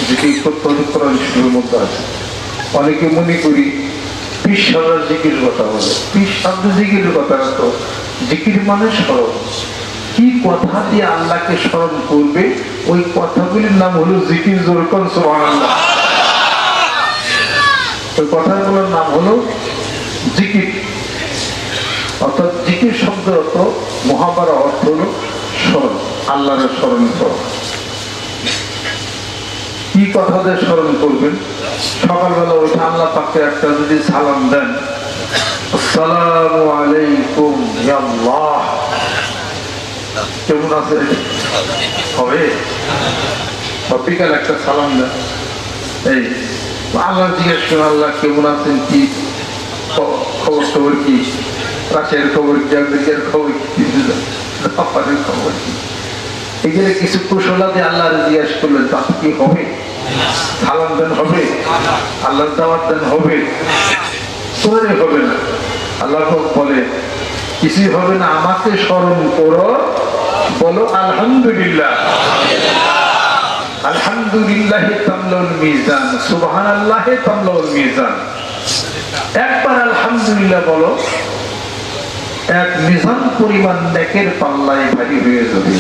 জিকির করতে হলে কোরআন শরীফের মধ্যে আছে। অনেকে মনে করি পীর সাহেবের জিকিরের কথা বলে, পীর সাহেব জিকিরের কথা না তো, জিকির মানে স্মরণ। কি কথা দিয়ে আল্লাহকে স্মরণ করবে ওই কথাগুলির নাম হলো জিকির। জোরে কোন সুবহানাল্লাহ। ওই কথাগুলোর নাম হলো জিকির। অর্থাৎ জিকির শব্দ অর্থ মহাবারা অর্থ হলো স্মরণ, আল্লাহর স্মরণ করা। কি কথা দিয়ে স্মরণ করবেন? সকালবেলা উঠে আল্লাহ পাককে একটা যদি সালাম দেন, আসসালামু আলাইকুম ইয়া আল্লাহ, কেমন আছে হবে? বিকাল একটা সালাম দেন, এই আল্লাহ জিজ্ঞেস করেন আল্লাহ কেমন আছেন, কি খবর খবর কি, রাশিয়ার খবর কি, আমেরিকার খবর কি, জাপানের খবর কি, এখানে কিছু কুশলাদি আল্লাহ জিজ্ঞেস করলেন, তাতে কি হবে? সালাম দেন হবে, আল্লাহর দাওয়াত দেন হবে? কোনই হবে না। আল্লাহ বলে কিছুই হবে না, আমাকে স্মরণ করো, বলো আলহামদুলিল্লাহ। আলহামদুলিল্লাহি তামলাউল মিজান, সুবহানাল্লাহি তামলাউল মিজান। একবার আলহামদুলিল্লাহ বলো, এক মিজান পরিমাণ নেকের পাল্লায় ভারী হয়ে যাবে।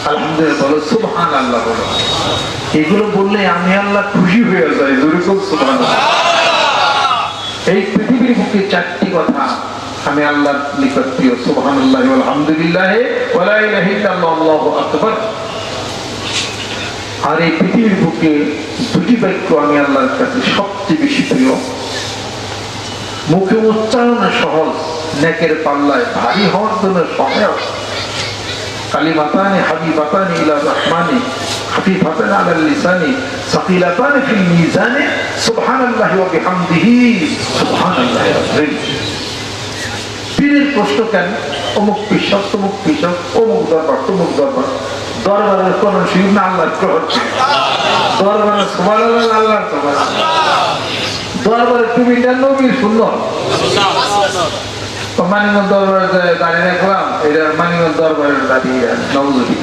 আলহামদুলিল্লাহ বলো, সুবহানাল্লাহ বলো। এগুলো বললে আমি আল্লাহ খুশি হয়ে যাই। জোরে বল সুবহানাল্লাহ। এই পৃথিবীর বুকে চারটি কথা আমি আল্লাহর নিকট প্রিয়, সুবহানাল্লাহি ওয়া আলহামদুলিল্লাহি ওয়া লা ইলাহা ইল্লাল্লাহু আল্লাহু আকবার। আর এই পৃথিবীর বুকে দুটি বাক্য আমি আল্লাহর কাছে সবচেয়ে বেশি প্রিয়, মুখে উচ্চারণে সহজ, নেকের পাল্লায় ভারী হওয়ার জন্য সহায়ক। কালিমাতানি হাবিবাতানি ইলা রহমানি খাফিফাতানি আলাল লিসানি সাকিলাতানি ফিল মিজানি সুবহানাল্লাহি ওয়া বিহামদিহি সুবহানাল্লাহিল আযীম। পীরের প্রশ্ন কেন? অমুক পিশাব, তমুক পিশাব, অমুক দরবার, তমুক দরবার। দরবারের কোন শরীফ না আল্লাহ হচ্ছে, দরবারের সুবহানাল্লাহ আল্লাহ সুবহানাল্লাহ। দরবারে তুমি নবীর সুন্নাত। মানিকগঞ্জ দরবারে দাঁড়িয়ে রাখলাম, এটা মানিকগঞ্জ দরবারের দাঁড়িয়ে নবজী,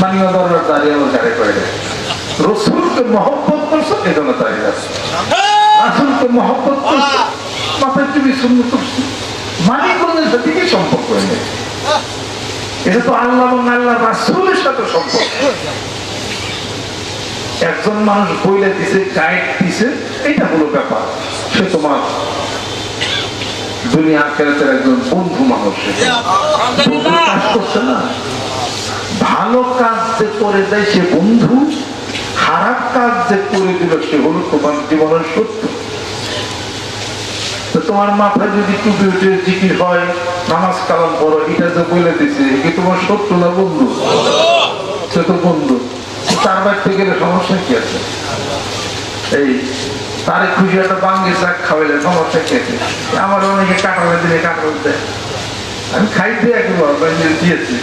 মানিকগঞ্জ দরবার দাঁড়িয়ে আমার গাড়ি করে রসুলকে মহব্বত করছো, এজন্য দাঁড়িয়ে আছে। রাসূলকে মহব্বত করছো, মাথায় তুমি সুন্নাত করছো, মানিকগঞ্জের সাথে কি সম্পর্ক? এটা তো আল্লাহ এবং আল্লাহ রাসূলের সাথে সম্পর্ক। একজন মানুষ বইলে দিছে, গাইড দিছে, এটা হলো ব্যাপার। সে তোমার দুনিয়া আখিরাতের একজন বন্ধু মানুষ, কাজ করছে না। ভালো কাজ যে করে দেয় সে বন্ধু, খারাপ কাজ যে করে দিল সে হলো তোমার জীবনের সত্য। তোমার মাথায় যদি টুপি উঠে জিকির হয়, নামাজ কালাম পড়ো, এটা যে বলে দিছে কি তোমার সত্য না বন্ধু? সে তো বন্ধু। তার বাড়িতে গেলে সমস্যা কি আছে? এই তারে খুশি একটা বাঙ্গি শাক খাওয়াইলে সমস্যা কি আছে? আমার অনেকে কাঁঠালের দিনে কাঁঠাল দেয়, আমি খাইতে একবার দিয়েছি।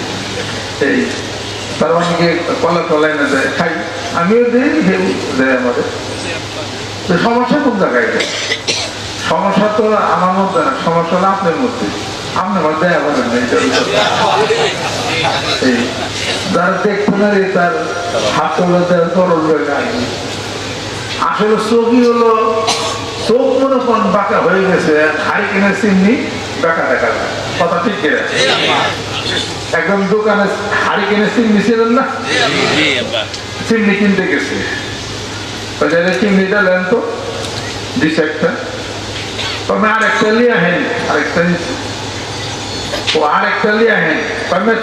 এই তার অনেকে কলা টলা এনে দেয়, খাই, আমিও দিই, ঢেউ দেয় আমাদের। তো সমস্যা কোন জায়গায়? সমস্যা তো আমার মধ্যে না, সমস্যা হলো আপনার মধ্যে। আপনার মধ্যে আবার এই যারা দেখতে না রে তার হাত তোলা দেয় তরল আসলে চোখই হলো, চোখ মনে কোন বাঁকা হয়ে গেছে, হাড়ি কিনে চিমনি বাঁকা দেখা যায়। কথা ঠিক আছে? একদম দোকানে হাড়ি কিনে চিমনি ছিলেন না, চিমনি কিনতে গেছে, চিমনিটা নেন তো দিছে একটা, তবে আরেকটা লিয়ে আহেন, আরেকটা ও আরেকটা লিয়ে আহেন,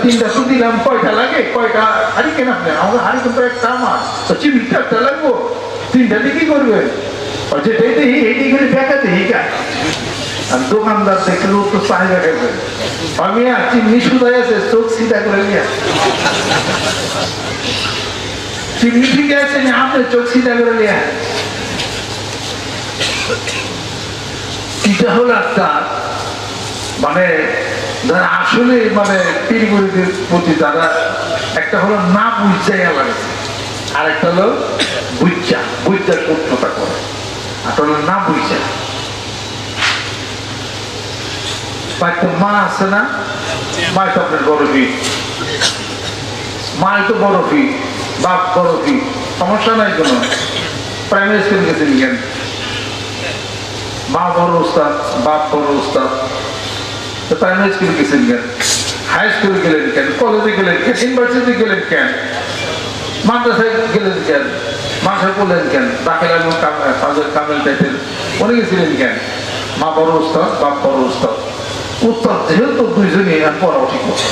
তিনটা তো দিলাম, কয়টা লাগে? কয়টা হাড়ি কেন আপনি? আমাদের হাড়ি কিন্তু একটা আমার, তো চিমনিটা একটা লাগবো, তিনটা দিয়ে কি করবে? যেটাই দেখি এইটি করে দেখা দেখি গাছ। আর দোকানদার দেখলে ও তো চাহিদা খাইবে, আমি চিমনি সুদাই আছে, চোখ সিধা করে নিয়ে চিমনি ঠিক আছে, আপনি চোখ সিধা করে নিয়ে। এটা হলো একটা মানে যারা আসলে মানে পীরগরিদের প্রতি তারা একটা হলো না বুঝতে লাগে, আর একটা হলো বুঝা বুঝার সত্যতা করে, আর হলো না বুঝা। বাড়িতে মা আছে না, মায় তো আপনার বড় ফি, মায় তো বড় ফি, বাপ বড় ফি, সমস্যা নাই কোনো। প্রাইমারি স্কুল গেছেন কেন? মা বড় উস্তাদ, বাপ বড় উস্তাদ, প্রাইমারি স্কুল গেছেন কেন? হাই স্কুলে গেলেন কেন? কলেজে গেলেন কেন? ইউনিভার্সিটি গেলেন কেন? মাদ্রাসায় গেলেন কেন? মাদ্রাসায় পড়লেন কেন? দাখিলা এবং কামেল টাইপের অনেকে ছিলেন কেন? মা বড় উস্তাদ, বাপ বড় উস্তাদ। উস্তাদ যেহেতু দুইজনই আর পড়াও ঠিক মতো,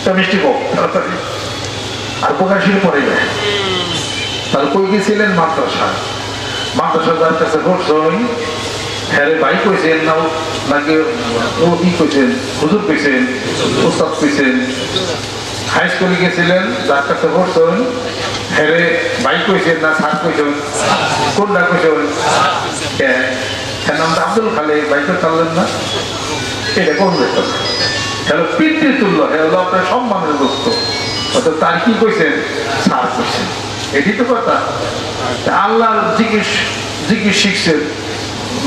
কেমিস্ট্রি হোক তাড়াতাড়ি আর প্রকাশের পরে যায়। তাহলে কই গেছিলেন? মাদ্রাসা। মাদ্রাসা যার কাছে পড়ছেন, হ্যাঁ ভাই কইছেন না নাকি ও কি কইছেন? হুজুর কইছেন, উস্তাদ কইছেন। হাই স্কুলে গেছিলেন, যার কাছে পড়ছেন, হ্যাঁ ভাই কইছেন না স্যার কইছেন? কোনটা কইছেন? হ্যাঁ নামটা আব্দুল খালেক, ভাইকে চাললেন না, এটা কোন বেতন? হ্যালো পিতৃতুল্য, হ্যালো আপনার সম্মানের বস্তু। অর্থাৎ তার কি কইছেন? স্যার কইছেন। এটি তো কথা। আল্লাহর জিজ্ঞেস শিখছেন,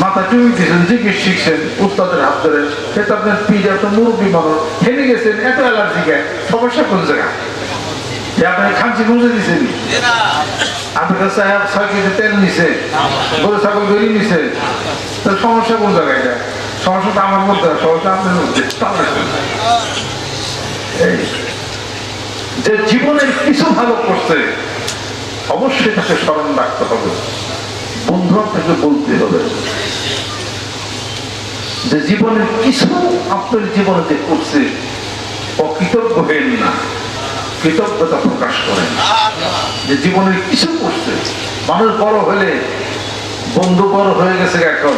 মাথা চুমি দিয়েছেন, জিজ্ঞেস শিখছেন উস্তাদের হাত ধরে, সেটা আপনার পিজ এত মুরব্বী মানুষ হেনে গেছেন, এত অ্যালার্জি গায়ে, সমস্যা কোন জায়গায়? আপনার খাঞ্চি বুঝে দিচ্ছেন, আপনার কাছে 6 কেজি তেল নিছে, গরু ছাগল বেরিয়ে নিছে, তার সমস্যা কোন জায়গায় যায়? সমস্যাটা আমার মধ্যে, সমস্যা আপনার মধ্যে। যে জীবনের কিছু ভালো করছে অবশ্যই তাকে স্মরণ রাখতে হবে, বন্ধু আপনাকে বলতে হবে যে জীবনের কিছু আপনার জীবনে যে করছে অকৃতজ্ঞ হবেন না, কৃতজ্ঞতা প্রকাশ করেন যে জীবনের কিছু করছে। মানুষ বড় হলে, বন্ধু বড় হয়ে গেছে এখন,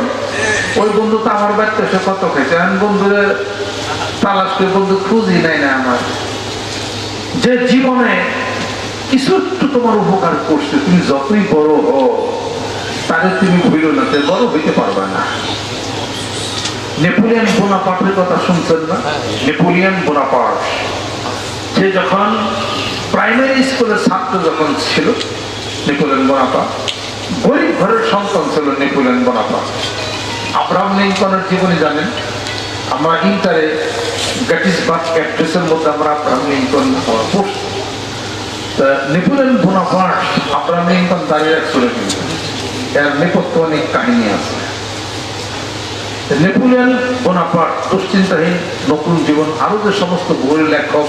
ওই বন্ধু তো আমার বাড়িতে এসে কত খেয়েছে, আমি বন্ধুরে তালাশ করে বন্ধু খুঁজি নাই না আমার। যে জীবনে কিছু একটু তোমার উপকার করছে, তুমি যতই বড় হও তাহলে তুমি ভুলো না, বড় হইতে পারবে না। নেপোলিয়ন বোনাপার্টের কথা শুনছেন না? নেপোলিয়ন বোনাপার্ট, সে যখন প্রাইমারি স্কুলের ছাত্র যখন ছিল, নেপোলিয়ন বোনাপার্ট গরিব ঘরের সন্তান ছিল। নেপোলিয়ন বোনাপার্ট আব্রাহাম লিঙ্কনের জীবনী জানেন? আমরা ইন্টারে গেটিসবার্গ অ্যাড্রেসের মধ্যে আমরা আব্রাহাম লিঙ্কন পড়ছি। নেপোলিয়ন বোনাপার্ট আব্রাহাম লিঙ্কন দাঁড়িয়ে রাখছিল, কিন্তু এর নেপথ্যে অনেক কাহিনী আছে। নেপোলিয়ন বোনাপার্ট দুশ্চিন্তাহীন নতুন জীবন, আরো যে সমস্ত বইয়ের লেখক,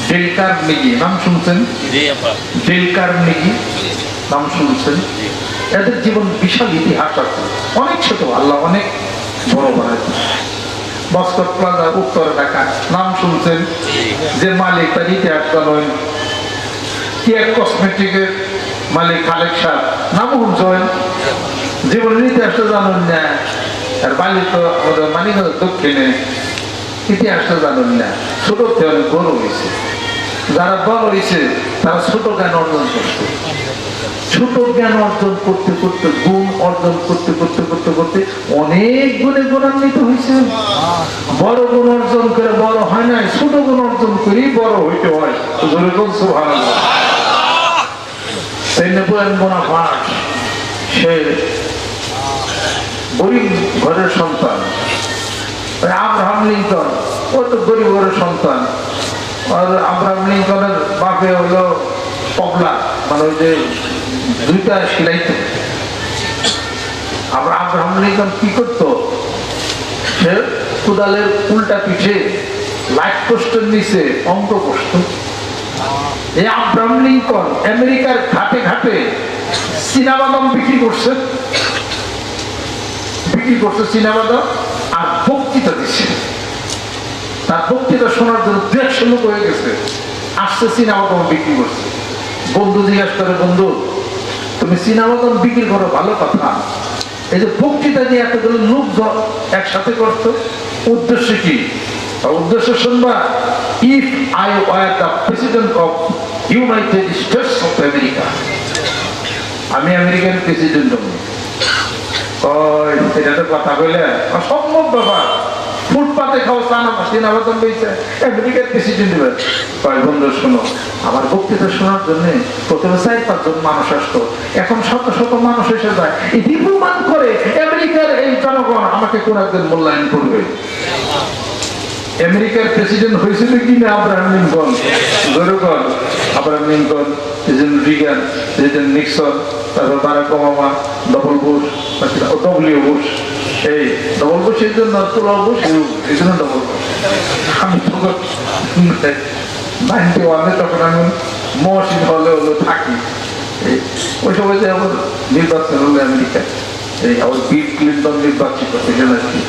ডেল কার্নেগি নাম শুনছেন? ডেল কার্নেগি নাম শুনছেন? এদের জীবন বিশাল ইতিহাস আছে, অনেক ছোট, আল্লাহ অনেক বড় বানাইছে। মস্কো প্লাজা উত্তর ঢাকা নাম শুনছেন? যে মালিক তার ইতিহাস জানেন। কেয়ার কসমেটিকের মালিক খালেক সাহেব নাম শুনছেন? জীবনের ইতিহাসটা জানেন না। আর বালি তো আমাদের মানিকগঞ্জ দক্ষিণে, ইতিহাসটা জানেন না। ছোট থেকে অনেক বড় হয়েছে, যারা বড় হয়েছে তারা ছোট জ্ঞান অর্জন করছে। ছোট জ্ঞান অর্জন করতে করতে, গুণ অর্জন করতে করতে করতে করতে অনেক গুণে গুণান্বিত হয়েছে। বড় গুণ অর্জন করে বড় হয় নাই, ছোট গুণ অর্জন করেই বড় হইতে হয়। সুবহানাল্লাহ। সেই নেপোলিয়ন বোনাপার্ট সে গরিব ঘরের সন্তান। আব্রাহাম লিঙ্কন ও তো গরিব ঘরের সন্তান। আর আব্রাহাম লিঙ্কনের বাপে হলো পবলা, মানে ওই যে দুইটা সিলাইতো। আব্রাহাম লিঙ্কন কি করতো? সে কোদালের উল্টা পিঠে লাইট পোস্টের নিচে অঙ্ক কষত। এই আব্রাহাম লিঙ্কন আমেরিকার ঘাটে ঘাটে চীনাবাদাম বিক্রি করছে চীনাবাদাম, আর বক্তৃতা দিচ্ছে। তার বক্তৃতা শোনার জন্য 150 লোক হয়ে গেছে, আসছে চীনাবাদাম বিক্রি করছে। বন্ধু জিজ্ঞাসা করে, বন্ধু তুমি চীনাবাদাম বিক্রি করো ভালো কথা, এই যে বক্তৃতা দিয়ে এতগুলো লোক একসাথে করতো, উদ্দেশ্য কি? উদ্দেশ্য শুনবা, if I were the president of United states of America, আমি আমেরিকান প্রেসিডেন্ট হব। এটা তো কথা বলে অসম্ভব ব্যাপার, ফুটপাতে খাও চীনাবাদাম পেয়েছে, আমেরিকার প্রেসিডেন্ট হবে। বন্ধু শোনো, আমার বক্তৃতা শোনার জন্য প্রথমে 4-5 জন মানুষ আসতো, এখন শত শত মানুষ এসে যায়। এটি প্রমাণ করে আমেরিকার এই জনগণ আমাকে কোন একদিন মূল্যায়ন করবে। আমেরিকার প্রেসিডেন্ট হয়েছিল কিনা আব্রাহাম লিঙ্কন, জোরকন Abraham Lincoln, president Reagan, president Nixon, তারপর Barack Obama, double Bush, W Bush. এই ডবল বুশ এই জন্য, তোলা বুশ এই জন্য ডবল বুশ। আমি তখন 91-এ তখন আমি মহসিন হলে থাকি। ওই সময় যে আমার নির্বাচন হলো আমেরিকা, এই আবার বিল ক্লিন্টন নির্বাচিত হইলেন আর কি।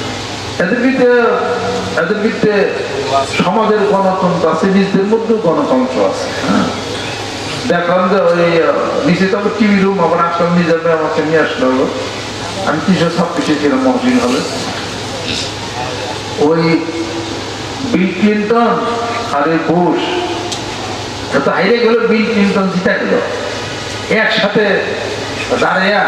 এদের ভিত্তিতে সমাজের গণতন্ত্র আছে, নিজেদের মধ্যেও গণতন্ত্র আছে। দেখলাম যে ওই নিচে তো টিভি রুম, আবার আসলাম নিজের আমাকে নিয়ে আসলো হলো। আমি 326-এ ছিলাম মহসিন হলে। ওই বিল ক্লিন্টন আর এই বুশ এত হাইরে গেল, বিল ক্লিন্টন জিতা গেল। একসাথে দাঁড়িয়ে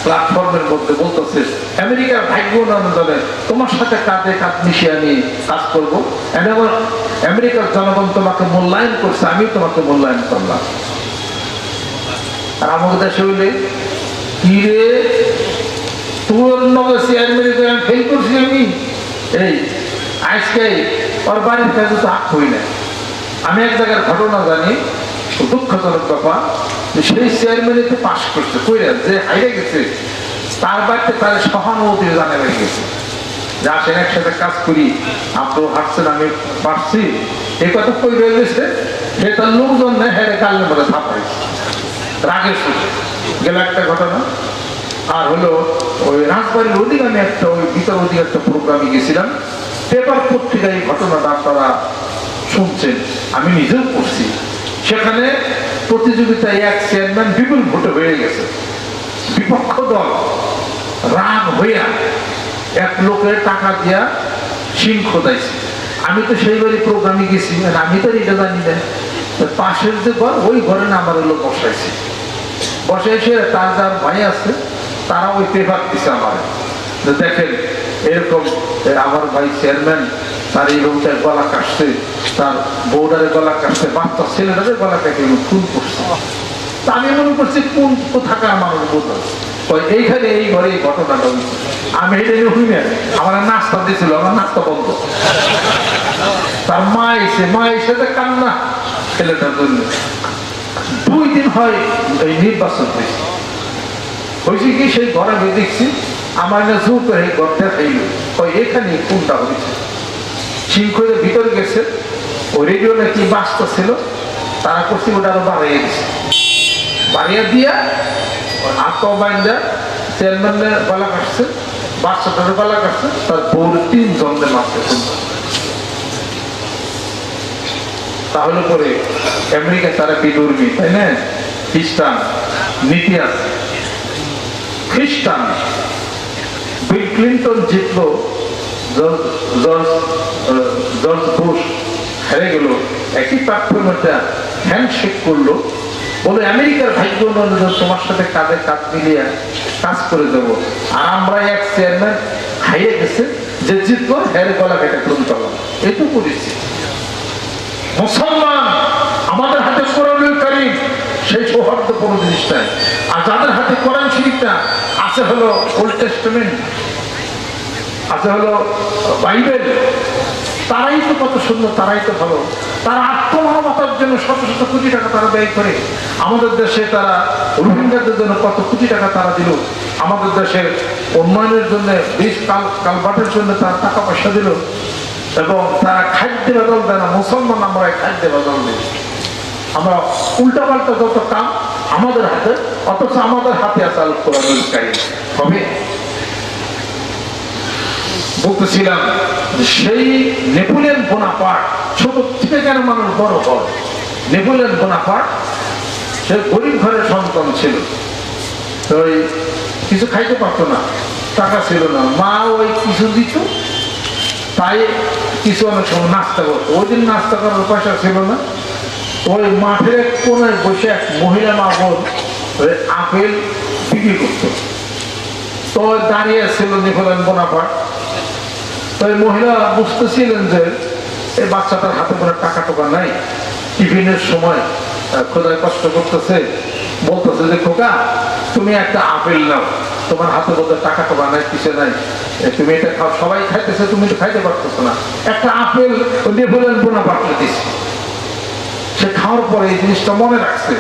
প্ল্যাটফর্মের মধ্যে বলতেছে, আমেরিকার ভাগ্য উন্নয়নে তোমার সাথে কাঁধে কাঁধ মিশিয়ে আমি কাজ করবো, আমেরিকার জনগণ তোমাকে মূল্যায়ন করছে, আমি তোমাকে মূল্যায়ন করলাম। আর আমাদের দেশে হইলে কি রে, তোর নগে চেয়ারম্যান আমি ফেল করছি, আমি এই আজকে ওর বাড়ির কাছে তো হাত হই না। আমি এক জায়গার ঘটনা জানি, দুঃখজনক ব্যাপার, সেই চেয়ারম্যান পাশ করছে, কইরা যে হাইরে গেছে তার বাড়িতে তার সহানুভূতি জানে হয়ে গেছে, যে আসেন একসাথে কাজ করি, আপনিও হাঁটছেন আমি পারছি, এই কথা কই রয়ে গেছে। সে তার লোকজন নেই, হ্যাঁ কালের মধ্যে থাপাইছে রাগের সুখে গেল একটা ঘটনা। আর হলো ওই রাজবাড়ির অধিক আমি একটা ওই ভিতর অধিক একটা প্রোগ্রামে গেছিলাম, পেপার পত্রিকায় এই ঘটনাটা আপনারা শুনছেন, আমি নিজেও পড়ছি। সেখানে প্রতিযোগিতায় এক চেয়ারম্যান বিপুল ভোটে হয়ে গেছে, বিপক্ষ দল রাগ হইয়া এক লোকের টাকা দিয়া সিং খোদাইছে। আমি তো সেই বাড়ি প্রোগ্রামে গেছি, আমি তো এটা জানি না। পাশের যে ঘর, ওই ঘরে না আমার লোক বসাইছে, বসে এসে তার যার ভাই আছে তারা ওই পেপার দিছে আমার, দেখেন এরকম আমার ভাই চেয়ারম্যান, তার এই রোগটার গলা কাটছে, তার বউডারের গলা কাটছে, বাচ্চা ছেলেটাদের গলা কেটে খুন করছে। তা আমি মনে করছি কোন কোথাকার মানুষ বোঝা, এইখানে এই ঘরে এই ঘটনাটা হয়েছে। আমি এটা হই না, আমার নাস্তা দিয়েছিল, আমার নাস্তা বন্ধ। তার মা এসে যে কান্না ছেলেটার জন্য। 2 দিন হয় এই নির্বাচন হয়েছে, কি সেই ঘরে আমি দেখছি আমার না জোর করে এই ঘরটা খাইল, এখানে কোনটা হয়েছে। সিংহের ভিতরে গেছে, ওই রেডিও নাকি বাসটা ছিল, তারা করছে ওটা আরো বাড়িয়ে গেছে, বাড়িয়ে দিয়া আত্মবাইন্দা চেয়ারম্যানের গলা কাটছে, বাচ্চাটার গলা কাটছে, তার বউর 3 জনদের মারছে। তাহলে পরে আমেরিকা তারা বিধর্মী, তাই না? খ্রিস্টান নীতি আছে, খ্রিস্টান। বিল ক্লিন্টন জিতলো, জর্জ বুশ হেরে গেল, একই প্ল্যাটফর্মে হ্যান্ডশেক করলো, বলে আমেরিকার ভাগ্য উন্নয়ন তোমার সাথে কাঁধে কাঁধ মিলিয়ে কাজ করে দেবো। আর আমরা এক চেয়ারম্যান হাইয়ে গেছে, যে জিতলো হেরে গলা কেটে খুন করলাম। এটু করেছি। মুসলমান আমাদের হাতে কোরআনুল কারীম, সেই সৌহার্দ্যপূর্ণ জিনিসটা, আর যাদের হাতে কোরআন শরীফটা আছে হলো ওল্ড টেস্টামেন্ট, আছে হলো বাইবেল, তারাই তো কত সুন্দর, তারাই তো ভালো। তারা আত্মমানবতার জন্য শত শত কোটি টাকা তারা ব্যয় করে। আমাদের দেশে তারা রোহিঙ্গাদের জন্য কত কোটি টাকা তারা দিল, আমাদের দেশের উন্নয়নের জন্য, বীজ কালবাটের জন্য তারা টাকা পয়সা দিল, এবং তারা খাদ্য বদল দেয় না। মুসলমান আমরা খাদ্য বদল দিই, আমরা উল্টাপাল্টা যত কাম আমাদের হাতে, অথচ আমাদের হাতে আছে আল কোরআনুল কারীম। হবে বলতেছিলাম সেই নেপোলিয়ন বোনাপার্ট, ছোট থেকে কেন মানুষ বড় হয়, নেপোলিয়ন বোনাপার্ট সে গরিব ঘরের সন্তান ছিল, তো কিছু খাইতে পারতো না, টাকা ছিল না, মা ওই কিছু দিত, তাই কিছু অনেক সময় নাস্তা করতো। ওই দিন নাস্তা করার পয়সা ছিল না, ওই মাঠের এক কোনায় বসে এক মহিলা মা বোন আপেল বিক্রি করতো। তো দাঁড়িয়ে ছিল নেপোলিয়ন বোনাপার্ট। তো এই মহিলা বুঝতেছিলেন যে এই বাচ্চাটার হাতে করে টাকা টোকা নাই, টিফিনের সময় খোদায় কষ্ট করতেছে, বলতেছে যে খোকা তুমি একটা আপেল নাও, তোমার হাতে বোধহয় টাকা তো বানায় কিছু নাই, তুমি এটা খাও, সবাই খাইতেছে তুমি তো খাইতে পারতেছো না, একটা আপেল নেপোলিয়ন বোনাপার্টকে দিচ্ছে। সে খাওয়ার পরে এই জিনিসটা মনে রাখছে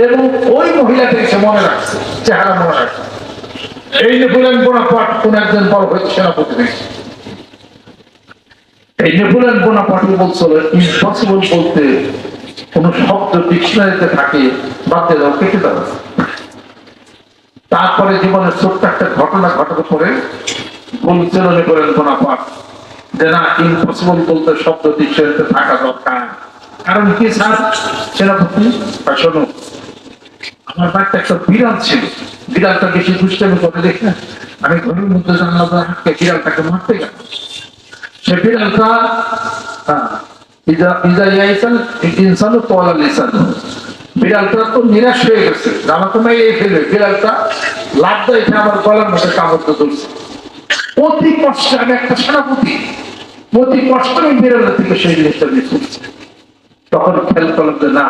এবং ওই মহিলাটাকে সে মনে রাখছে, চেহারা মনে রাখছে। এই নেপোলিয়ন বোনাপার্ট কোন একজন বড় হয়েছে সেনাপতি দেখছে। এই নেপোলিয়ন বোনাপার্ট বলছিল ইম্পসিবল বলতে কোন শব্দ ডিকশনারিতে থাকে বাদ দিয়ে দাও, কেটে দাও। তারপরে জীবনের ছোট্ট একটা ঘটনা ঘটার পরে বলছিল নেপোলিয়ন বোনাপার্ট যে না, ইম্পসিবল বলতে শব্দ ডিকশনারিতে থাকা দরকার। কারণ কি স্যার সেনাপতি? শোনো, আমার বাড়িতে একটা বিড়াল ছিল, বিড়ালটা বেশি দুষ্টামি করে দেখে আমি ঘরের মধ্যে জানলাম বিড়ালটাকে মারতে গেল। সে বিড়ালটা বিড়ালটা তো নিরাশ হয়ে গেছে, আমাকে মেরে ফেলবে, বিড়ালটা লাভ দেয় আমার গলার মধ্যে কামড় ধরছে। অতি কষ্টে আমি একটা সেনাপতি, অতি কষ্ট আমি বিড়ালের থেকে সেই জিনিসটা নিয়ে করছি। তখন খেয়াল করলাম যে না,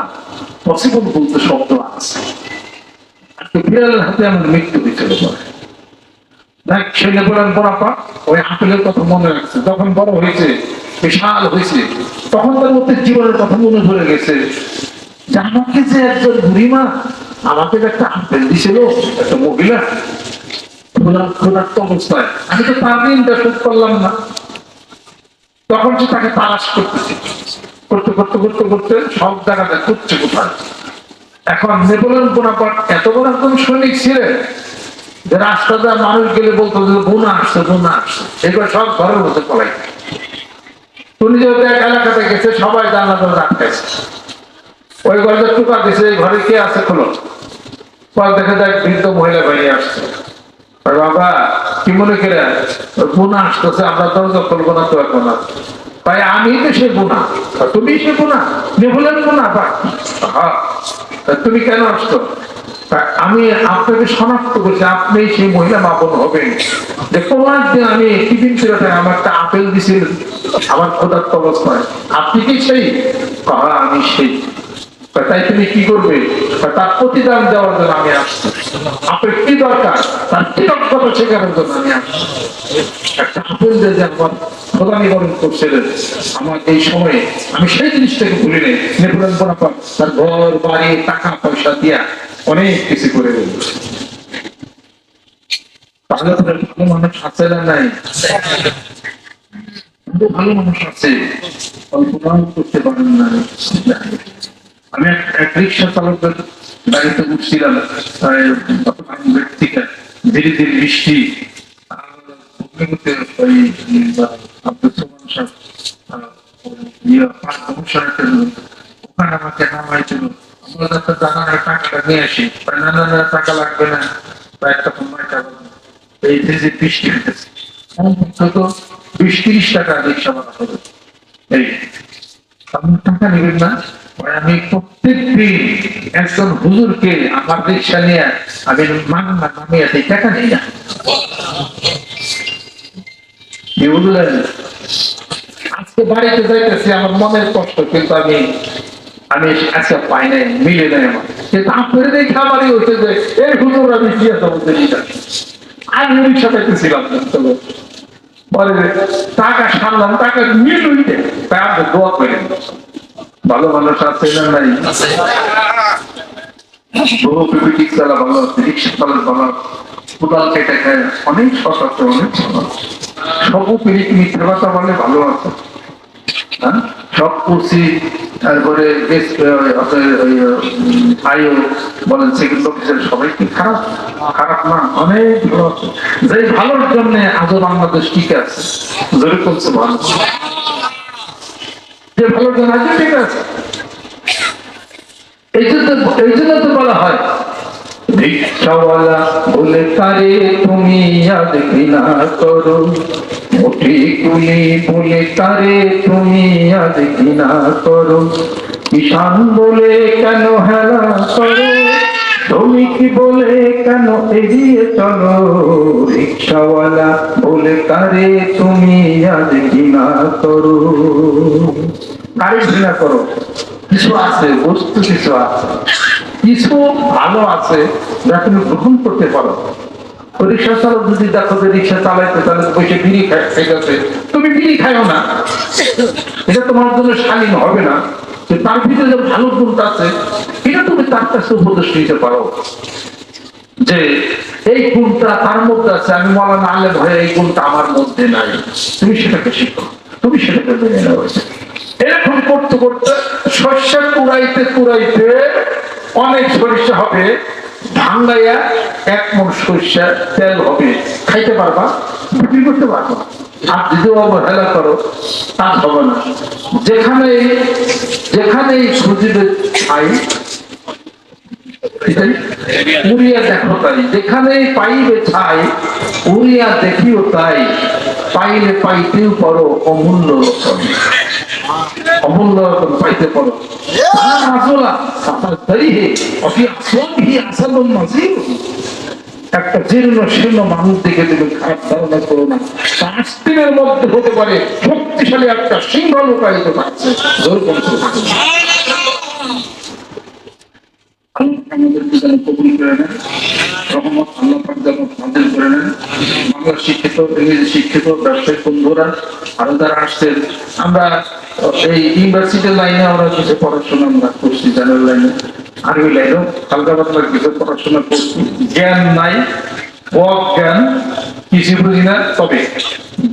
পসিবল বলতে শব্দ আছে, বিড়ালের হাতে আমার মৃত্যু হয়েছিল। দেখ সে নেপোলিয়ন বোনাপার্ট ওই আপেলের কথা মনে রাখছে। যখন বড় হয়েছে, বিশাল হয়েছে, তখন তার মধ্যে জীবনের কথা মনে ধরে গেছে যে আমাকে যে একজন বুড়িমা আমাকে যে একটা আপেল দিছিল, একটা মহিলা ক্ষুধার্ত অবস্থায়, আমি তো তার দিনটা শোধ করলাম না। তখন সে তাকে তালাশ করতেছে, করতে করতে করতে করতে সব জায়গাটা করছে কোথায়। এখন নেপোলিয়ন বোনাপার্ট এত বড় একজন সৈনিক ছিলেন যে রাস্তাতে মানুষ গেলে বলতো যে বোনা আসছে, বোনা আসছে, এগুলো সব ঘরের মধ্যে পলাই। তুমি যেহেতু এক এলাকাতে গেছে, সবাই জানলা ধরে রাখতেছে, ওই ঘরে টুকা দিছে, এই ঘরে কে আছে খোলো। পর দেখা যায় বৃদ্ধ মহিলা বাইরে আসছে, বাবা কি মনে করে বোনা আসতেছে, আমরা দরজা খুলবো না তো এখন না, ভাই আমি তো সে বোনা, তুমি সে বোনা, নেপোলিয়ন বোনা, তুমি কেন আসছো? আমি আপনাকে শনাক্ত করছি, আপনি সেই মহিলা মাপন হবেন যে কোন একদিন আমি টিফিন ছিলটায় আমার একটা আপেল দিছিল আমার ক্ষুধার্ত অবস্থায়, আপনি কি সেই? আমি সেই। তাই তুমি কি করবে? তার প্রতিদান দেওয়ার জন্য আমি আসছি। আপনার কি দরকার? তার কৃতজ্ঞতা শেখানোর জন্য আমি আসছি। একটা আপেল যে আমার খোদা নিবারণ করছিলেন আমার এই সময়ে, আমি সেই জিনিসটাকে ভুলি নেই। নেপোলিয়ন বোনাপার্ট তার ঘর বাড়ি টাকা পয়সা দিয়া অনেক কিছু করে দিল। তাহলে ভালো মানুষ আছে না নাই? ভালো মানুষ আছে, কল্পনাও করতে পারেন না। আমি এক রিক্সা চালকের গাড়িতে উঠছিলাম থেকে, ধীরে ধীরে বৃষ্টি, ওখানে আমাকে নামাইছিল, টাকাটা নিয়ে আসি, টাকা লাগবে না, একটা এই যে বৃষ্টি হইতেছে 20-30 টাকা রিক্সা ভাড়া হবে, এই টাকা নেবেন না? আমি প্রত্যেক দিন একজন হুজুরকে আমার রিক্সা নিয়ে আমি নামিয়ে সেই টাকা নিই না। আজকে বাড়িতে যাইতেছি, আমার মনের কষ্ট, কিন্তু আমি আজকে পাই নাই, মিলে নাই আমার। কিন্তু আপনার দেখে আমারই হচ্ছে যে এই হুজুর আমি কি আছে বলতে আমি রিক্সা পাইতেছিলাম, বলে টাকা সারলাম, টাকা মিল হইতে, তাই আপনি দোয়া করেন। ভালো মানুষ আছে না নাই? চালা ভালো আছে, রিক্সা চালা ভালো, কোদাল কেটে খায়, অনেক সৎ আছে, অনেক সর্বোপরি মিথ্যা কথা বলে ভালো আছে, সব করছি। তারপরে বলেন সেকেন্ড অফিসার, সবাই কি খারাপ? খারাপ না, অনেক ভালো আছে। যে ভালোর জন্য আজও বাংলাদেশ টিকে আছে, জোরে করছে ভালো, যে ভালোর জন্য আজও ঠিক আছে। এই জন্য তো বলা হয় রিক্সাওয়ালা বলে তারে তুমি আজ ঘৃণা করো, মোটি কুলি বলে তারে তুমি আজ ঘৃণা করো, কিষান বলে কেন হেলা করো, শ্রমিক বলে কেন এড়িয়ে চলো, রিক্সাওয়ালা বলে তারে তুমি আজ ঘৃণা করো। কারে ঘৃণা করো? কিছু আছে, বস্তু কিছু আছে। কিছু ভালো আছে যা তুমি গ্রহণ করতে পারো। রিক্সা চালক যদি দেখো যে রিক্সা চালাইতে তাহলে বসে বিড়ি খাইতেছে, তুমি বিড়ি খাইও না, এটা তোমার জন্য শালীন হবে না। তার ভিতরে যে ভালো গুণটা আছে এটা তুমি তার কাছে উপদেশ নিতে পারো যে এই গুণটা তার মধ্যে আছে, আমি মৌলানা আলেম হয়ে এই গুণটা আমার মধ্যে নাই, তুমি সেটাকে শিখো, তুমি সেটাকে মেনে নেওয়া। এরকম করতে করতে শস্য কুড়াইতে কুড়াইতে অনেক সরিষা হবে, ভাঙ্গাইয়া 1 মণ সরিষা তেল হবে, খাইতে পারবা, বিক্রি করতে পারবা। আর যদি অবহেলা করো তা হবে না। যেখানে খুঁজিবে ছাই উড়িয়া দেখো তাই, যেখানে পাইবে ছাই উড়িয়া দেখিও তাই, পাইলে পাইতেও পারো অমূল্য রতন, অমূল্য রতন পাইতে পারো। একটা জীর্ণ শীর্ণ মানুষ দেখে তুমি খারাপ ধারণা করো না, 5 দিনের মধ্যে হতে পারে শক্তিশালী একটা সিংহ লুকায়িত পাচ্ছে। শিক্ষিত ব্যবসায়িক বন্ধুরা আরো যারা আসছেন, আমরা এই ইউনিভার্সিটির লাইনে আমরা কিছু পড়াশোনা আমরা করছি, জেনারেল লাইনে, আরবি লাইনেও হালকা পাতলা কিছু পড়াশোনা করছি। জ্ঞান নাই, অজ্ঞান, কিছু বুঝি না, তবে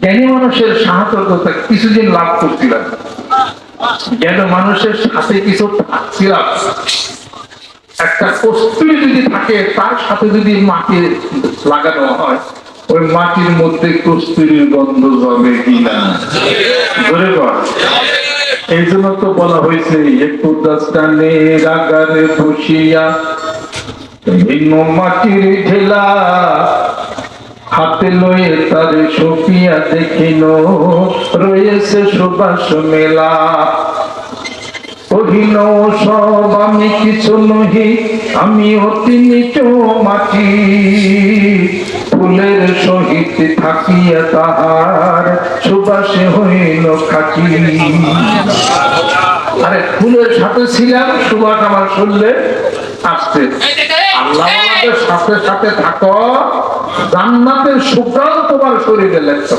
জ্ঞানী মানুষের সাহায্যতা কিছুদিন লাভ করছিলাম। জ্ঞানী মানুষের সাথে কিছু থাকছিলাম, একটা কস্তুরি যদি থাকে তার সাথে যদি মাটি লাগানো হয়, ওই মাটির মধ্যে কস্তুরির গন্ধ জমে কিনা, ধরে পড়। এই জন্য তো বলা হয়েছে একটু দাস্তানে রাগারে বসিয়া ভিন্ন মাটির ঢেলা, হাতে লয়ে তার সপিয়া দেখিল রয়েছে সুবাস মেলা। কহিল সব আমি কিছু নহি, আমি অতি নিচ মাটি, ফুলের সহিত থাকিয়া তাহার সুবাসে হইল খাটি। আরে ফুলের সাথে ছিলাম, সুবাস আমার শরীরে আসছে। আল্লাহ আমাদের সাথে সাথে থাকো, জান্নাতের সুঘ্রাণ তোমার শরীরে লাগছে।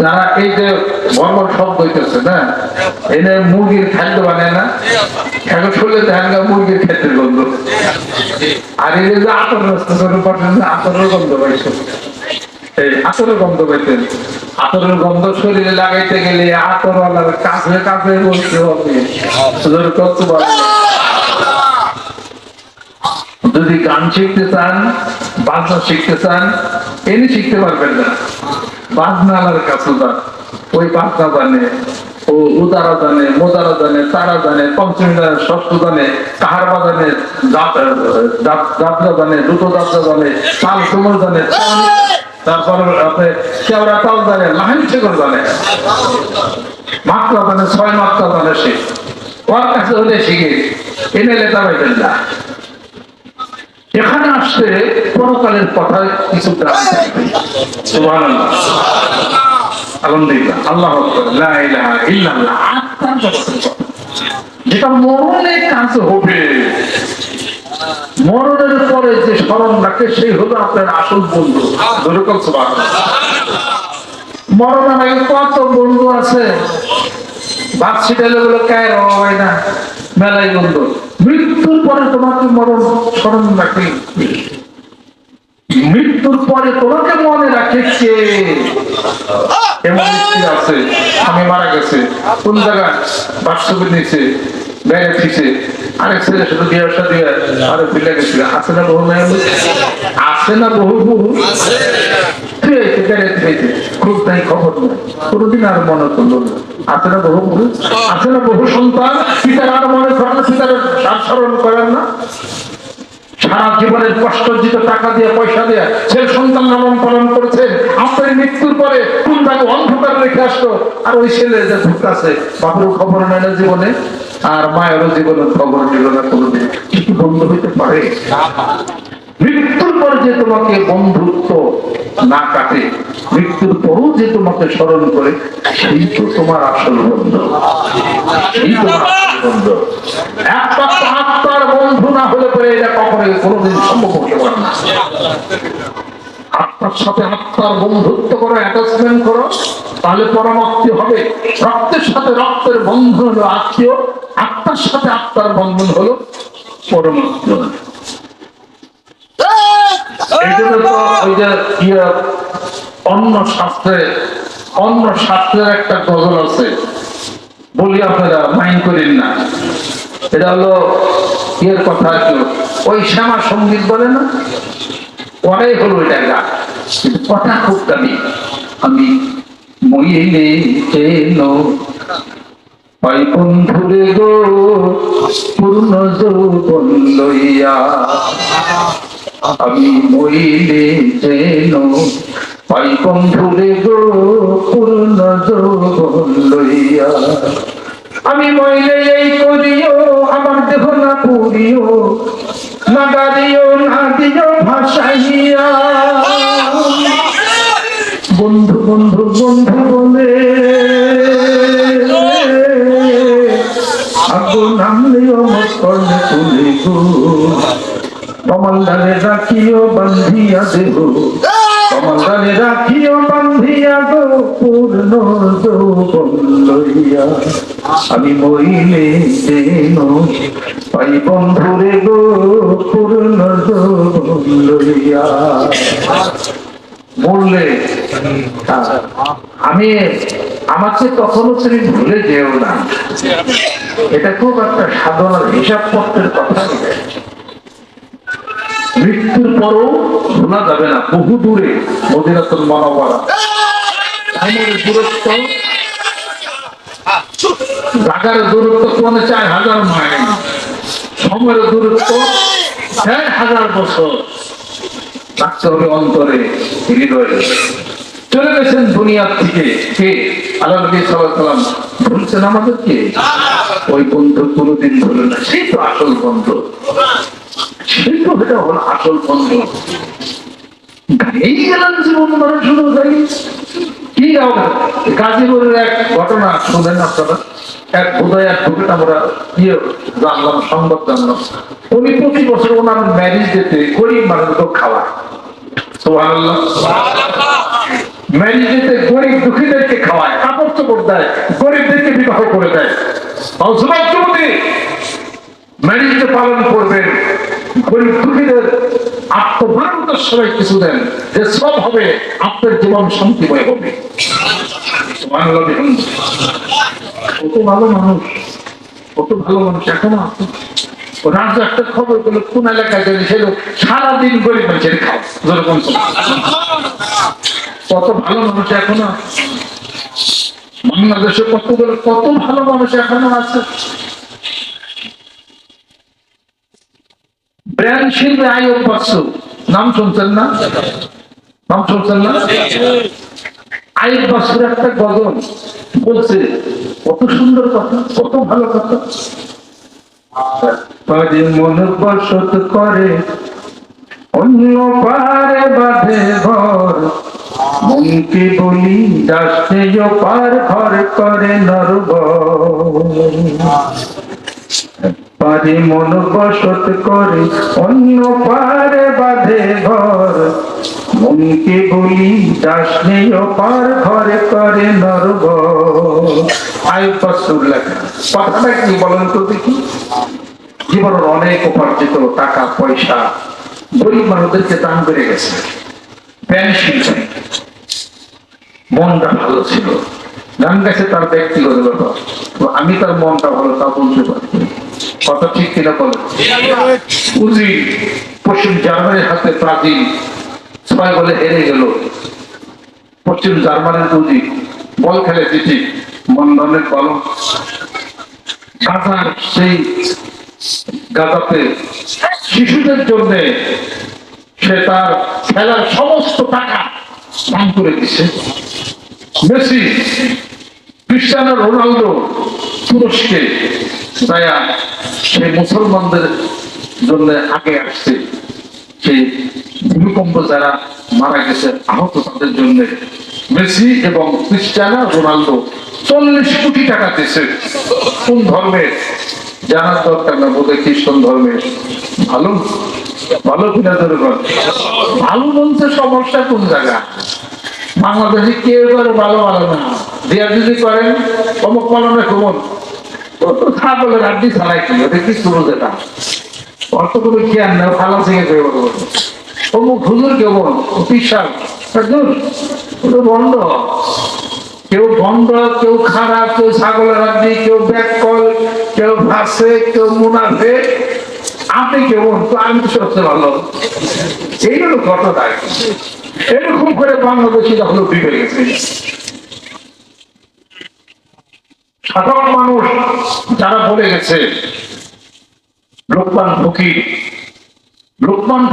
যারা এই যে বর্বর শব্দ হইতেছে না, এনে মুরগির খাদ্য বানায় না, এখন শুনলে দেখা মুরগির খাদ্যের গন্ধ। আর এই যে আতর আতরের গন্ধ পাইছে, এই আতরের গন্ধ পাইতেন। আতরের গন্ধ শরীরে লাগাইতে গেলে আতরওয়ালার কাছে কাছে বলতে হবে। যদি গান শিখতে চান, বাজনা শিখতে চান, এনে শিখতে পারবেন না, বাজনালার কাছে যান। ওই বাজনা জানে, ও উদারা জানে, মোদারা জানে, তারা জানে, পঞ্চমী জানে, ষষ্ঠ জানে, কাহার বাজানে যাত্রা জানে, দ্রুত যাত্রা জানে, তাল তুমর জানে, তারপরে কেওড়া তাল জানে, লাহিন শেখর জানে, মাত্রা জানে, 6 মাত্রা জানে। সে ওর কাছে হলে শিখে এনে লেখা পাইবেন না। এখানে আসতে পরকালের কথা কিছু আলহামদুলিল্লাহ, আল্লাহ লা ইলাহা ইল্লাল্লাহ, আত্মার জগতের কথা, যেটা মরণে কাজ হবে। মরণের পরে যে স্মরণ রাখে সেই হলো আপনার আসল বন্ধু। মরণের আগে কত বন্ধু আছে, বাচ্চিটালে গুলো কায় হয় না, মেলাই বন্ধু। মৃত্যুর পরে তোমাকে মরণ স্মরণ রাখে, মৃত্যুর পরে তোমাকে মনে রাখে কে? এমন ব্যক্তি আছে, আমি মারা গেছে, কোন জায়গায় বাস্তবে নিচে ব্যাগে ফিসে আরেক ছেলে শুধু ব্যবসা দিয়ে আরে ফিরে গেছিল। আছে না বহু মেয়ে, আছে না বহু বহু খুব তাই খবর নেই, কোনোদিন আর মনে করলো না। আছে না বহু বহু, আছে না বহু সন্তান পিতার আর মনে করেন না, পিতার স্মরণ করেন না। সারা জীবনের কষ্টার্জিত টাকা দিয়ে পয়সা দিয়ে ছেলে সন্তান লালন পালন করেছেন, আপনার মৃত্যুর পরে কোন তাকে অন্ধকার রেখে আসলো। আর ওই ছেলে যে ঢুকতেছে, বাপেরও খবর নেয় না জীবনে, আর মায়েরও জীবনের খবর নিল না কোনোদিন। কি বন্ধ হইতে পারে? মৃত্যুর পর যে তোমাকে বন্ধুত্ব না কাটে, মৃত্যুর পরও যে তোমাকে স্মরণ করে, সেই তো তোমার আসল বন্ধু। সেই তোমার আসল বন্ধু। একটা আত্মার বন্ধু না হলে পরে এটা কখনোই কোনোদিন সম্ভব হতে পারে না। আত্মার সাথে আত্মার বন্ধুত্ব করো, অ্যাটাচমেন্ট করো, তাহলে পরমাত্মীয় হবে। রক্তের সাথে রক্তের বন্ধন হলো আত্মীয়, আত্মার সাথে আত্মার বন্ধন হলো পরমাত্মীয়। এই জন্য তো ওই যে অন্য শাস্ত্রের একটা গজল আছে, বলি আপনারা মাইন্ড করেন না। এটা হলো ইয়ের কথা, ওই শ্যামা সঙ্গীত বলে না, পরে হলো এটা গান, কিন্তু কথা খুব দামি। আমি মইলে চেন পাই বন্ধুরে গো পূর্ণ যৌবন লইয়া, আমি মইলে চেন পাই বন্ধুরে গো পূর্ণ যৌবন লইয়া, আমি মইলে এই করিও আমার দেহ না পুরিও, না গাড়িও না দিও ভাসাইয়া, বন্ধু বন্ধু বন্ধু বলে আগুন নামলেও মোর কর্ণে তুলে গো, কমলদানে রাখিও বান্ধিয়া দেহ, কমলদানে রাখিও বান্ধিয়া গো পূর্ণ যৌবন লইয়া, আমি মইলে যেন পাই বন্ধুরে গো পূর্ণ যৌবন লইয়া। বললে আমি আমাকে কখনো তুমি ভুলে যেও না, এটা খুব একটা সাধনার হিসাবপত্রের কথা। মৃত্যুর পরও ভোলা যাবে না। বহু দূরে মদিনাতুল মুনাওয়ারা, সময়ের দূরত্ব, ঢাকার দূরত্ব কোনে 4000 মাইল, সময়ের দূরত্ব 1000 বছর। রাখতে হবে অন্তরে, হৃদয়ে। চলে গেছেন দুনিয়ার থেকে কে? আল্লাহ নবী সাল্লাল্লাহু আলাইহি ওয়াসাল্লাম। ভুলছেন আমাদেরকে? ওই বন্ধু কোনোদিন ভুলে না। সেই তো আসল বন্ধু, সেই তো এটা হলো আসল বন্ধু। এই গেলাম জীবন মরণ শুরু হয়ে কি গাজীপুরের এক ঘটনা শোনেন আপনারা। এক বোধহয় আমরা জানলাম, সংবাদ জানলাম, উনি প্রতি বছর ওনার ম্যারেজ ডেতে গরিব মানুষকে খাওয়ায়। সুবহানাল্লাহ। ম্যারেজ ডেতে গরিব দুঃখীদেরকে খাওয়ায়, কাপড় চোপড় দেয়, গরিবদেরকে বিবাহ করে দেয়। ম্যারেজ ডে পালন করবেন, গরিব দুঃখীদের আত্মভারতের সময় কিছু দেন, যে সব হবে আপনার জীবন শান্তিময় হবে। কত ভালো মানুষ, কত ভালো মানুষ এখনো আছে। রাজা একটা খবর পেলো কোন এলাকায় গেলে সে লোক সারাদিন গরিব মানুষের খাও। কত ভালো মানুষ এখনো বাংলাদেশে, কত ভালো মানুষ এখনো আছে। ব্র্যান্ড শিল্পী আইয়ুব বাচ্চু, নাম শুনছেন না? নাম শুনছেন না? আইয়ুব বাচ্চুর একটা গজল বলছে, কত সুন্দর কথা, কত ভালো কথা। মন বসত করে অন্য পারে বাঁধে ঘর, মনকে বলি দাসে পার ঘর করে পারে, মন বসত করে অন্য পারে বাঁধে ঘর, মনকে বলি দাসে পার ঘর করে আইয়ুব বাচ্চুর লেখা। কথাটা কি বলেন তো দেখি? জীবনের অনেক উপার্জিত টাকা পয়সা গরিব মানুষদেরকে দান করে গেছে। মনটা ভালো ছিল, গান গেছে তার ব্যক্তিগত ব্যাপার। আমি তার মনটা ভালো তা বলতে পারি, কথা ঠিক কিনা বলেন? পুঁজি পশ্চিম জার্মানির হাতে ব্রাজিল 6 বলে হেরে গেল। পশ্চিম জার্মানির পুঁজি বল খেলে জিতি, মন্ডনের কলম গাজার সেই গাজাতে শিশুদের জন্য সে তার খেলার সমস্ত টাকা দান করে দিচ্ছে। মেসি, ক্রিস্টিয়ানো রোনাল্ডো তুরস্কে সেই মুসলমানদের জন্য আগে আসছে। সেই ভূমিকম্প যারা মারা গেছে আহত তাদের জন্য মেসি এবং ক্রিস্টিয়ানো রোনাল্ডো 40 কোটি টাকা দিয়েছে। কোন ধর্মের জানার দরকার না, বোধহয় খ্রিস্টান ধর্মের। ভালো ভালো কিনা ধরে ভালো বলছে, সমস্যা কোন জায়গা? বাংলাদেশে কেউ করে ভালো ভালো না, দিয়া যদি করেন অমুক পালনে কমন ছাগলের আড্ডি ছাড়াই কি ওদের কিছু বোঝে না, অর্থ করে খেয়াল না ভালো থেকে করে বলবো অমুক হুজুর কেমন বিশাল বন্ধ, কেউ বন্ধ, কেউ খারাপ, কেউ ছাগলের আড্ডি, কেউ ব্যাককল, কেউ ভাসে, কেউ মুনাফে। আপনি কেমন? তো আমি তো সবচেয়ে ভালো। এইগুলো ঘটনা এরকম করে বাংলাদেশি হলো বিগড়ে গেছে। সাধারণ মানুষ যারা বলে গেছে, লোকমান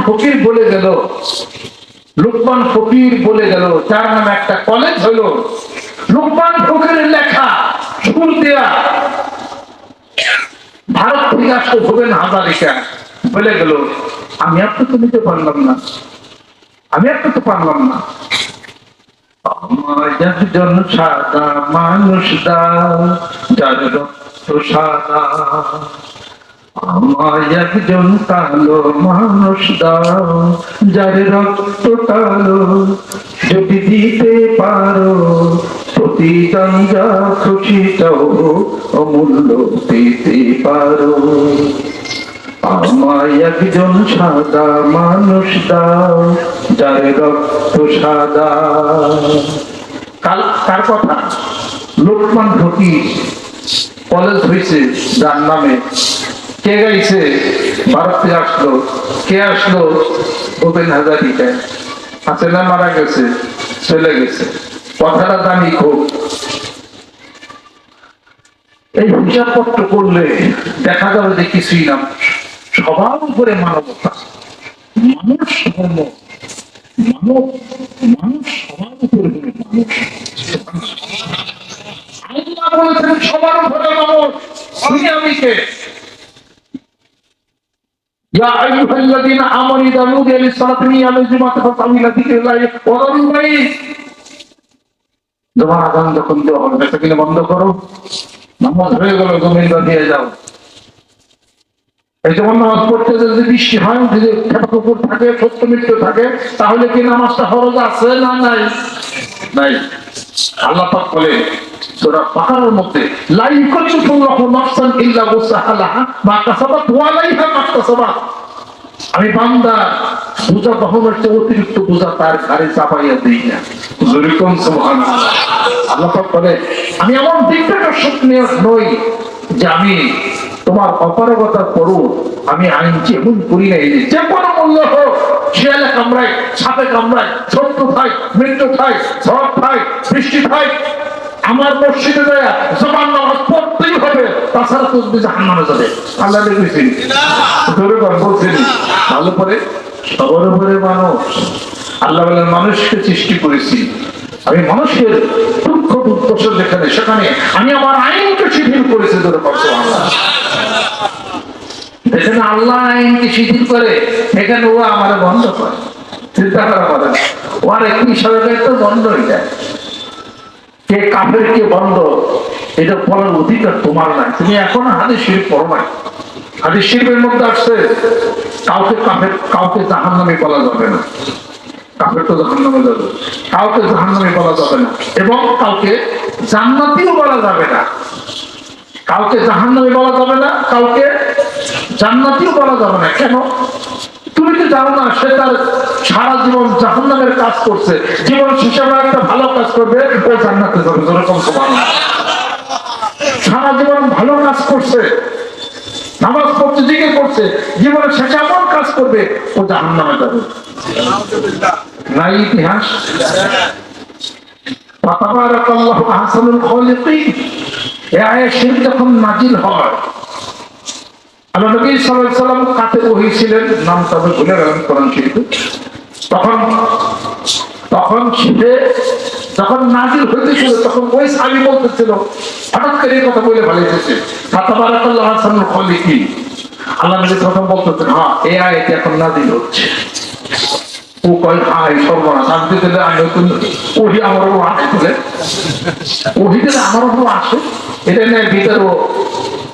ফকির বলে গেল, লোকমান ফকির বলে গেল, যার নামে একটা কলেজ হলো লোকমান ফকিরের লেখা সুর দেয়া। ভারত থেকে আসতে ভুবেন হাজারিকা বলে গেল, আমি আপনাকে নিতে পারলাম না, আমার একজন সাদা মানুষ দাও, যার রক্ত সাদা, আমার একজন কালো মানুষ দাও, যার রক্ত কালো, যদি দিতে পারো প্রতিদান যা খুশিটাও অমূল্য দিতে পারো, আমায় একজন সাদা মানুষ দাও, যার রক্ত সাদা। কার কথা? লোকমান ফকির কলেজ হয়েছে যার নামে। কে গাইছে? ভারতে আসলো। কে আসলো? ভূপেন হাজারিকা। আছে না? মারা গেছে, চলে গেছে। কথাটা দামি খুব। এই হিসাবপত্র করলে দেখা যাবে যে কিছুই না, সবার উপরে মানবতা, মানুষ ধর্ম, মানুষ সবার উপরে মানুষ। আল্লাহ বলেছেন সবার উপরে মানুষ। দুনিয়াবিকে ইয়া আইয়ুহাল্লাযীনা আমানু ইযা নুদিয়া লিস-সালাতি মিন ইয়াউমিল জুমআতি ফাসআউ ইলা যিকরিল্লাহি ওয়া যারুল বাই'আ। যখন আযান যখন দেওয়া হবে সেখানে বন্ধ করো, নামাজ হয়ে গেল, জমিন বাঁধিয়ে যাও। এই যেমন নামাজ পড়তে যদি বৃষ্টি হয়, যদি কুকুর থাকে, সত্য মৃত্যু থাকে, তাহলে কি নামাজটা ফরজ আছে না নাই? নাই। আল্লাহ পাক বলে সূরা বাকারার মধ্যে, লা ইউকাল্লিফুল্লাহু নাফসান ইল্লা উসআহা মা কাসাবাত ওয়া আলাইহা মা কাসাবাত। আমি বান্দা বোঝা বহনের চেয়ে অতিরিক্ত বোঝা তার ঘাড়ে চাপাইয়া দিই না। যেরকম সুবহানাল্লাহ। আল্লাহ পাক বলে, আমি এমন ডিক্টেটরশিপ নই যে আমি তোমার অপারগতার পরও আমি আইন এমন করি নাই যে কোনো মূল্য হোক, শিয়ালে কামড়ায়, সাপে কামড়ায়, শত্রু খাই, মৃত্যু খাই, ঝড় খাই, বৃষ্টি খাই, আমার মসজিদে দেয়া জবান নামাজ পড়তেই হবে, তাছাড়া তো জাহান্নামে যাবে। আল্লাহ দেখেছি বলছেন ভালো করে সবার উপরে মানুষ। আল্লাহ বলেন, মানুষকে সৃষ্টি করেছি আমি, মানুষের দুঃখ দুর্দশা যেখানে সেখানে আমি আমার আইনকে শিথিল করেছি। যেখানে আল্লাহ আইনকে শিথিল করে এখানে ও আমার বন্ধ করে। চিন্তা করা পারে না, ওর একটি সরকার তো বন্ধ হয়ে যায়। কে কাফের কে বন্ধ এটা বলার অধিকার তোমার নাই। তুমি এখনো হাদিস শরীফ পড়ো নাই। হাদিস শরীফের মধ্যে আসছে কাউকে কাফের, কাউকে জাহান্নামী বলা যাবে না। কাফের তো জাহান্নামে যাবে, কাউকে জাহান্নামী বলা যাবে না, এবং কাউকে জান্নাতীও বলা যাবে না। কাউকে জাহান্নামী বলা যাবে না, কাউকে জান্নাতীও বলা যাবে না। কেন? তুমি তো জানো না সে তার সারা জীবন জাহান্নামের কাজ করছে, জীবন শেষে একটা ভালো কাজ করবে, ও জান্নাতে যাবে। যেরকম সুবহানাল্লাহ। সারা জীবন ভালো কাজ করছে, নামাজ পড়ছে, জিকির করছে, জীবনের শেষে এমন কাজ করবে, ও জাহান্নামে যাবে। নাই ইতিহাস? তাবারাকাল্লাহু আহসানুল খালিকিন। এই আয়াত শরীফ যখন নাজিল হয়, আল্লাহ নবী সাল্লাল্লাহু আলাইহি ওয়াসাল্লাম কাতে ওহীছিলেন, নামটা আমি ভুলে গেলাম কোরআন শরীফে। তখন সে যখন নাজিল হইতেছিল, তখন ওই সাহাবী বলতেছিল, হঠাৎ করে এই কথা বলে ভালাইতেছে, তাবারাকাল্লাহু আহসানুল খালিকিন। আল্লাহ নবী প্রথম বলতেছেন, হ্যাঁ এই আয়াত এখন নাজিল হচ্ছে। ও কয় হাই সর্বনাশ, আমি দিলে আমি ওহি আমার উপর আসে বলে, ওহি দিলে আমার উপর আসে, এটা নিয়ে ভিতরে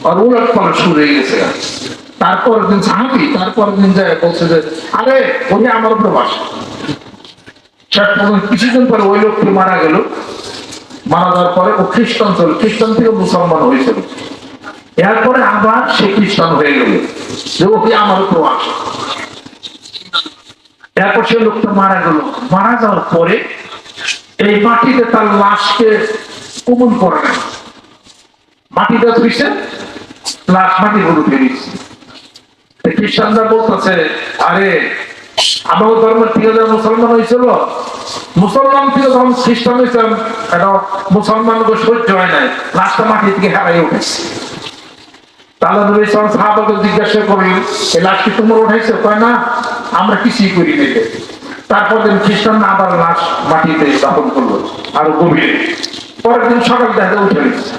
আর উলট পালট শুরু হয়ে গেছে। তারপর দিন সাহাবি, তারপর দিন যায় বলছে যে আরে ওহি আমার উপর আসে। শেষ পর্যন্ত কিছুদিন পরে ওই লোকটি মারা গেল। মারা যাওয়ার পরে ও খ্রিস্টান ছিল, খ্রিস্টান থেকে মুসলমান হয়েছিল। এরপরে আবার সে খ্রিস্টান হয়ে গেল যে ওকে আমার উপর আসে। এরপর সে লোকটা মারা গেল। মারা যাওয়ার পরে এই মাটিতে তার লাশকে কবুল করে না, মাটিটা ধুইছে, লাশ মাটি গুলো ফেরিয়েছে। খ্রিস্টানরা বলতেছে আরে আমার ধর্মের থেকে যারা মুসলমান হয়েছিল, মুসলমান থেকে যখন খ্রিস্টান হয়েছেন, এটা মুসলমানকে সহ্য হয় নাই, লাশটা মাটি থেকে হারাই উঠেছে। তাহলে নবী সাল্লাল্লাহু আলাইহি সাহাবাকে জিজ্ঞাসা করলেন এই লাশ কি তোমরা উঠাইছো? কয় না, আমরা কিছুই করি নাই। তারপর দিন খ্রিস্টান আবার লাশ মাটিতে দাফন করলো আরো গভীরে। পরের দিন সকাল দেখা উঠে গেছে।